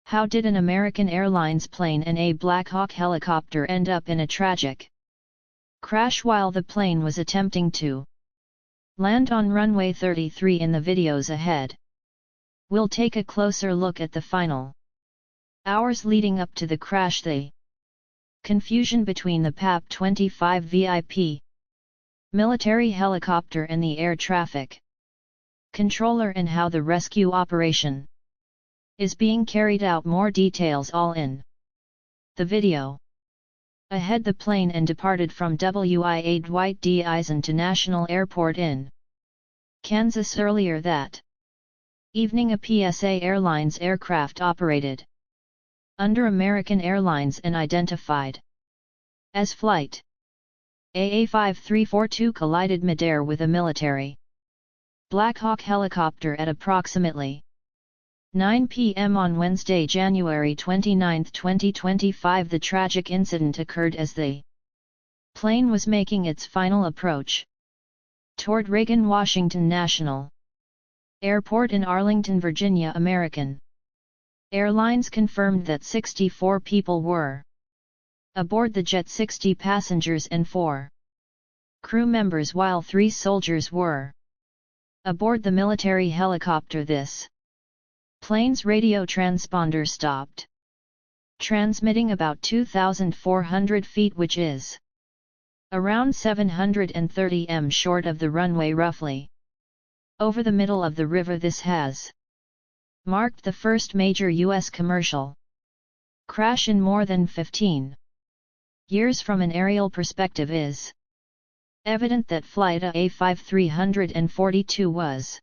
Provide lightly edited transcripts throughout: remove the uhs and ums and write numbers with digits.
How did an American Airlines plane and a Black Hawk helicopter end up in a tragic crash while the plane was attempting to land on runway 33 in the videos ahead? We'll take a closer look at the final hours leading up to the crash, the confusion between the PAP-25 VIP military helicopter and the air traffic controller, and how the rescue operation is being carried out. More details all in the video. Ahead, the plane and departed from WIA Dwight D. Eisenhower Airport in Kansas earlier that evening. A PSA Airlines aircraft operated under American Airlines and identified as Flight AA5342 collided midair with a military Black Hawk helicopter at approximately 9 p.m. on Wednesday, January 29, 2025. The tragic incident occurred as the plane was making its final approach toward Reagan-Washington National Airport in Arlington, Virginia. American Airlines confirmed that 64 people were aboard the jet, 60 passengers and 4 crew members, while 3 soldiers were aboard the military helicopter. This plane's radio transponder stopped transmitting about 2,400 feet, which is around 730 m short of the runway, roughly over the middle of the river. This has marked the first major U.S. commercial crash in more than 15 years. From an aerial perspective, is evident that Flight AA5342 was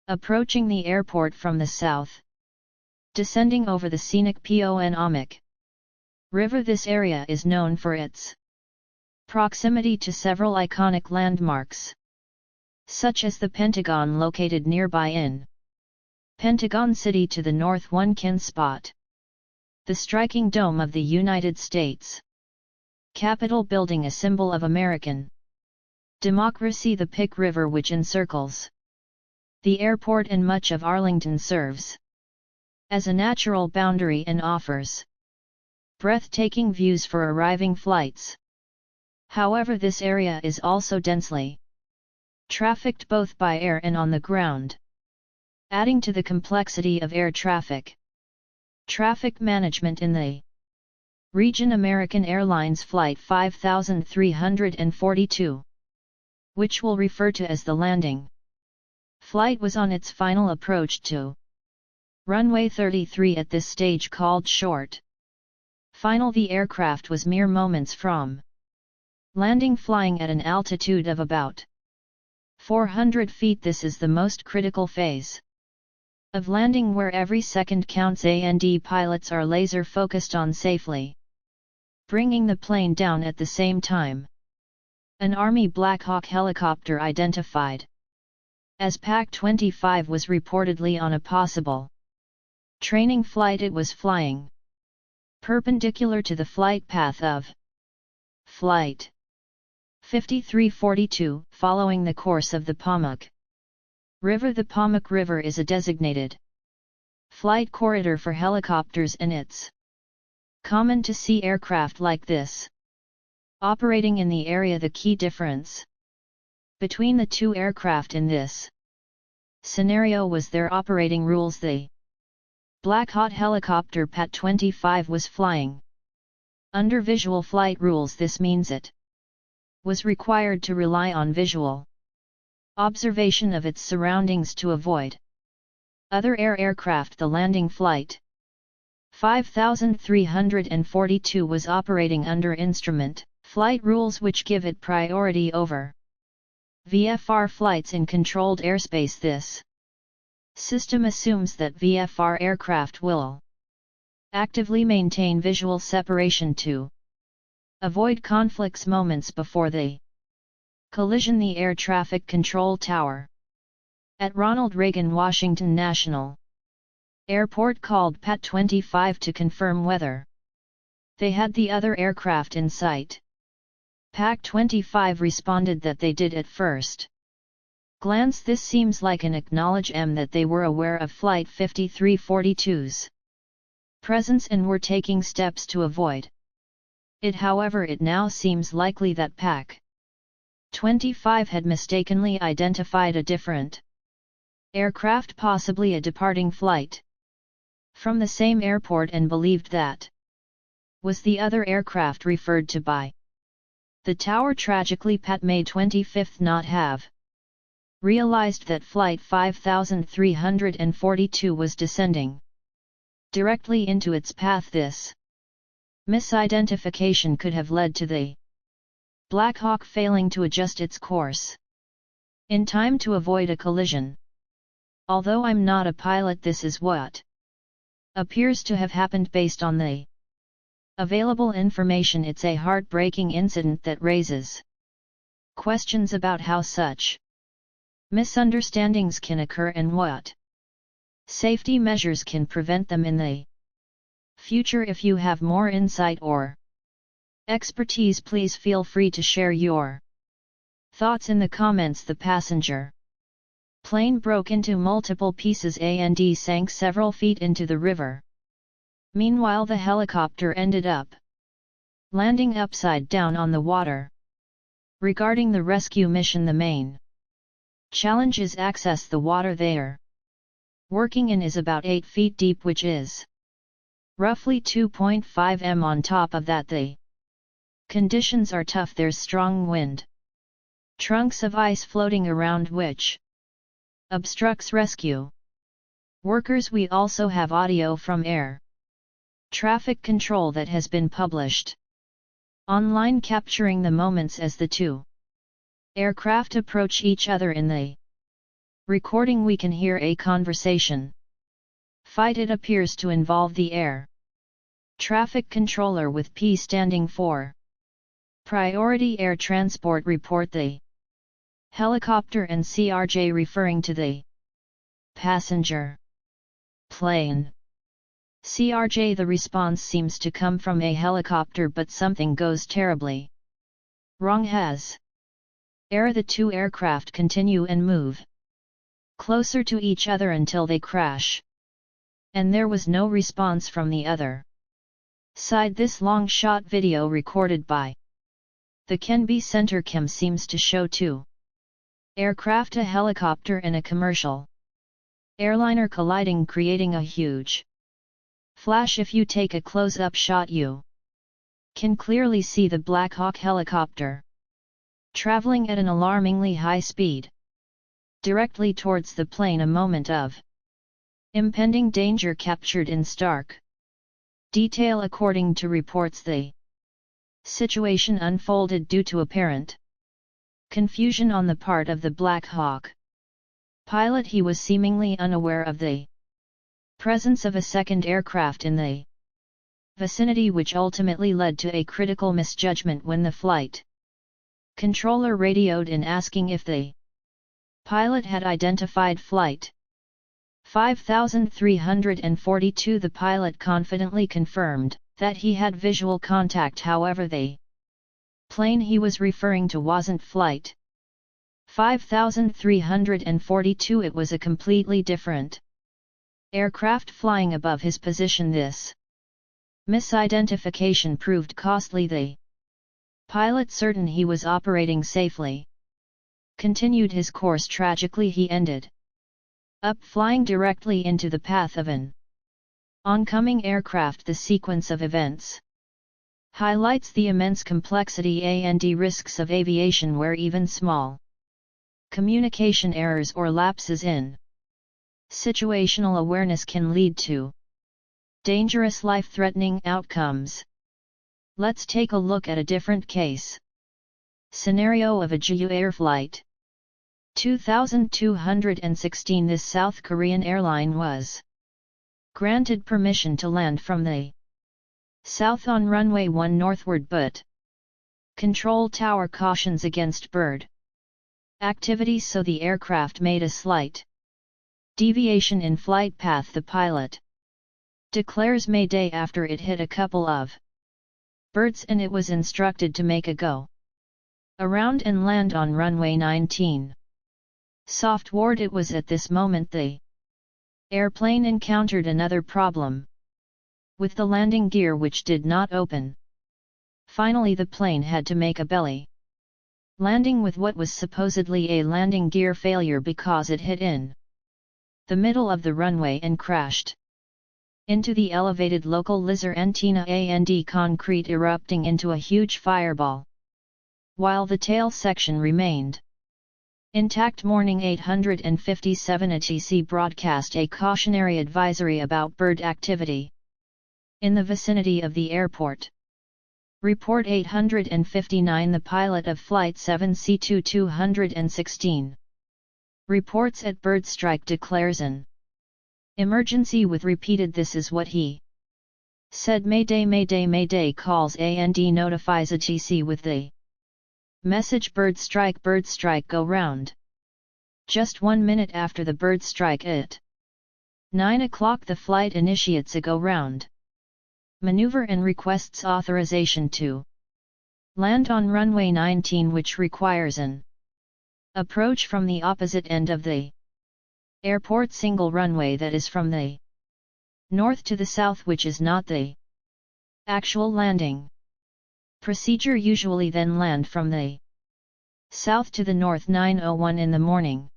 approaching the airport from the south, descending over the scenic Ponomac River. This area is known for its proximity to several iconic landmarks, such as the Pentagon located nearby in Pentagon City. To the north, one can spot the striking dome of the United States Capitol building, a symbol of American democracy. The Pic River, which encircles the airport and much of Arlington, serves as a natural boundary and offers breathtaking views for arriving flights. However, this area is also densely trafficked both by air and on the ground, adding to the complexity of air traffic management in the region. American Airlines Flight 5342, which we'll refer to as the landing flight, was on its final approach to runway 33 at this stage, called short final. The aircraft was mere moments from landing, flying at an altitude of about 400 feet. This is the most critical phase of landing, where every second counts, and pilots are laser focused on safely bringing the plane down. At the same time, an Army Black Hawk helicopter identified as PAC-25 was reportedly on a possible training flight. It was flying perpendicular to the flight path of Flight 5342, following the course of the Ponomac River. The Ponomac River is a designated flight corridor for helicopters, and it's common to see aircraft like this operating in the area. The key difference between the two aircraft in this scenario was their operating rules. The Black Hawk helicopter PAC-25 was flying under visual flight rules. This means it was required to rely on visual observation of its surroundings to avoid other aircraft. The landing Flight 5342 was operating under instrument flight rules, which give it priority over VFR flights in controlled airspace. This system assumes that VFR aircraft will actively maintain visual separation to avoid conflicts moments before the collision. The Air Traffic Control Tower at Ronald Reagan Washington National Airport called PAC-25 to confirm whether they had the other aircraft in sight. PAC-25 responded that they did. At first glance, this seems like an acknowledgement that they were aware of Flight 5342's presence and were taking steps to avoid it. However, it now seems likely that Pac 25 had mistakenly identified a different aircraft, possibly a departing flight from the same airport, and believed that was the other aircraft referred to by the tower. Tragically, Pat May 25 not have realized that flight 5342 was descending directly into its path. This misidentification could have led to the Black Hawk failing to adjust its course in time to avoid a collision. Although I'm not a pilot, this is what appears to have happened based on the available information. It's a heartbreaking incident that raises questions about how such misunderstandings can occur and what safety measures can prevent them in the future. If you have more insight or expertise, please feel free to share your thoughts in the comments. The passenger plane broke into multiple pieces and sank several feet into the river. Meanwhile, the helicopter ended up landing upside down on the water. Regarding the rescue mission, the main challenge is access. The water they are working in is about 8 feet deep, which is roughly 2.5 m. On top of that, the conditions are tough. There's strong wind, trunks of ice floating around, which obstructs rescue workers. We also have audio from air traffic control that has been published online, capturing the moments as the two aircraft approach each other. In the recording, we can hear a conversation fight. It appears to involve the air traffic controller, with P standing for Priority Air Transport Report, the helicopter, and CRJ referring to the passenger plane. CRJ, the response seems to come from a helicopter, but something goes terribly wrong. Has air. The two aircraft continue and move closer to each other until they crash, and there was no response from the other side. This long shot video recorded by the Kenby Center Cam seems to show two aircraft, a helicopter and a commercial airliner, colliding, creating a huge flash. If you take a close-up shot, you can clearly see the Black Hawk helicopter traveling at an alarmingly high speed directly towards the plane. A moment of impending danger captured in stark detail. According to reports, the situation unfolded due to apparent confusion on the part of the Black Hawk pilot. He was seemingly unaware of the presence of a second aircraft in the vicinity, which ultimately led to a critical misjudgment when the flight controller radioed in asking if the pilot had identified flight 5342. The pilot confidently confirmed that he had visual contact. However, the plane he was referring to wasn't flight 5342. It was a completely different aircraft flying above his position. This misidentification proved costly. The pilot, certain he was operating safely, continued his course. Tragically, he ended up flying directly into the path of an oncoming aircraft. The sequence of events highlights the immense complexity and risks of aviation, where even small communication errors or lapses in situational awareness can lead to dangerous, life-threatening outcomes. Let's take a look at a different case scenario of a Jeju Air Flight 2216. This South Korean airline was granted permission to land from the south on runway 1 northward, but control tower cautions against bird activities, so the aircraft made a slight deviation in flight path. The pilot declares mayday after it hit a couple of birds, and it was instructed to make a go around and land on runway 19. Softward. It was at this moment the airplane encountered another problem with the landing gear which did not open. Finally the plane had to make a belly landing with what was supposedly a landing gear failure because it hit in the middle of the runway and crashed into the elevated local lizard antenna and concrete, erupting into a huge fireball, while the tail section remained intact. Morning 857 ATC broadcast a cautionary advisory about bird activity in the vicinity of the airport. Report 859. The pilot of Flight 7C2-216 reports at bird strike, declares an emergency with repeated "this is what he said." Mayday, mayday, mayday calls and notifies ATC with the message bird strike, go round. Just 1 minute after the bird strike at 9 o'clock the flight initiates a go round maneuver and requests authorization to land on runway 19, which requires an approach from the opposite end of the airport single runway, that is from the north to the south, which is not the actual landing procedure. Usually then land from the south to the north. 9:01 in the morning.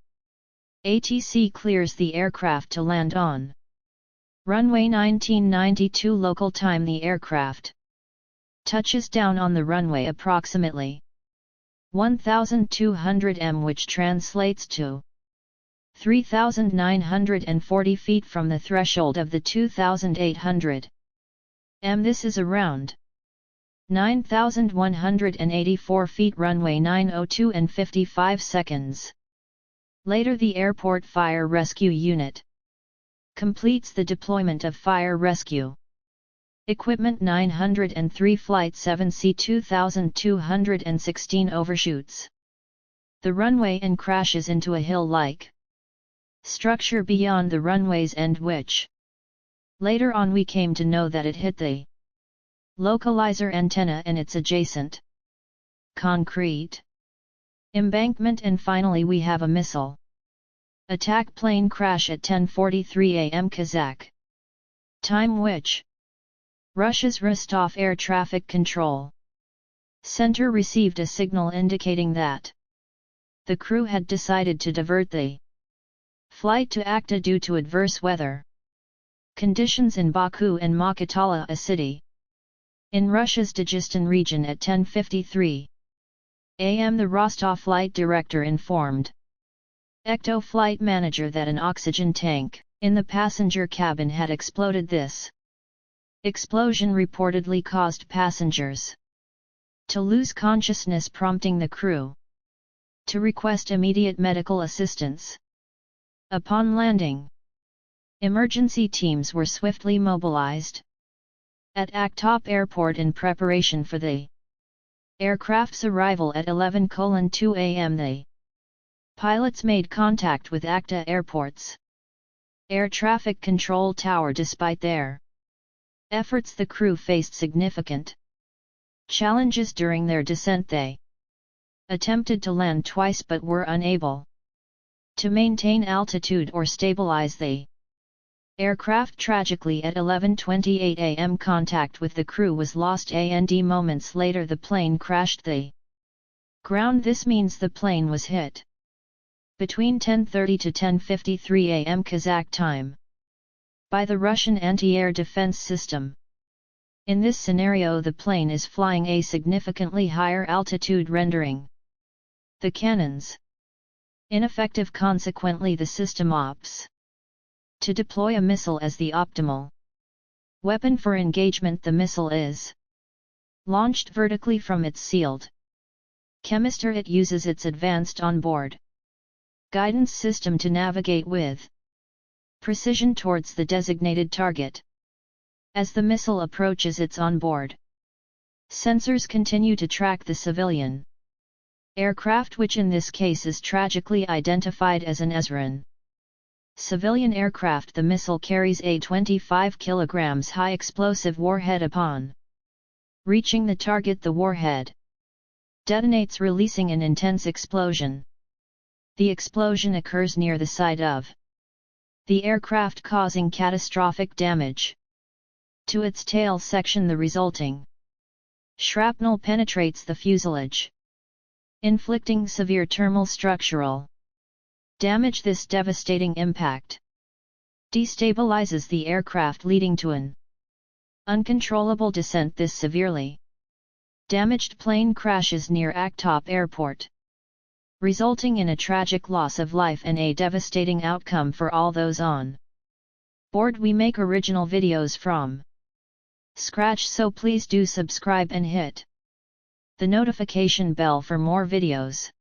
ATC clears the aircraft to land on runway 1992 local time. The aircraft touches down on the runway approximately 1,200 m, which translates to 3,940 feet from the threshold of the 2,800 m. This is around 9,184 feet. Runway 902 and 55 seconds. Later the airport fire rescue unit completes the deployment of fire rescue equipment. 903 Flight 7C2216 overshoots the runway and crashes into a hill-like structure beyond the runway's end, which later on we came to know that it hit the localizer antenna and its adjacent concrete embankment. And finally we have a missile attack plane crash at 10:43 am Kazakh time, which Russia's Rostov Air Traffic Control Center received a signal indicating that the crew had decided to divert the flight to Akta due to adverse weather conditions in Baku and Makhatala, a city in Russia's Dagestan region. At 10:53 am the Rostov flight director informed Ekto flight manager that an oxygen tank in the passenger cabin had exploded. This explosion reportedly caused passengers to lose consciousness, prompting the crew to request immediate medical assistance. Upon landing, emergency teams were swiftly mobilized at Aktop Airport in preparation for the aircraft's arrival. At 11:02 am the pilots made contact with Akta Airport's air traffic control tower. Despite their efforts, the crew faced significant challenges during their descent. They attempted to land twice but were unable to maintain altitude or stabilize the aircraft. Tragically, at 11:28 am contact with the crew was lost, and moments later the plane crashed the ground. This means the plane was hit between 10:30 to 10:53 am Kazakh time by the Russian anti-air defense system. In this scenario the plane is flying a significantly higher altitude, rendering the cannons ineffective. Consequently, the system opts to deploy a missile as the optimal weapon for engagement. The missile is launched vertically from its sealed canister. It uses its advanced onboard guidance system to navigate with precision towards the designated target. As the missile approaches its onboard sensors continue to track the civilian aircraft, which in this case is tragically identified as an Ezran civilian aircraft. The missile carries a 25 kg high explosive warhead. Upon reaching the target, the warhead detonates, releasing an intense explosion. The explosion occurs near the side of the aircraft, causing catastrophic damage. to its tail section. The resulting shrapnel penetrates the fuselage, inflicting severe thermal structural damage. This devastating impact destabilizes the aircraft, leading to an uncontrollable descent. This severely damaged plane crashes near Aktop Airport, resulting in a tragic loss of life and a devastating outcome for all those on board. We make original videos from scratch, so please do subscribe and hit the notification bell for more videos.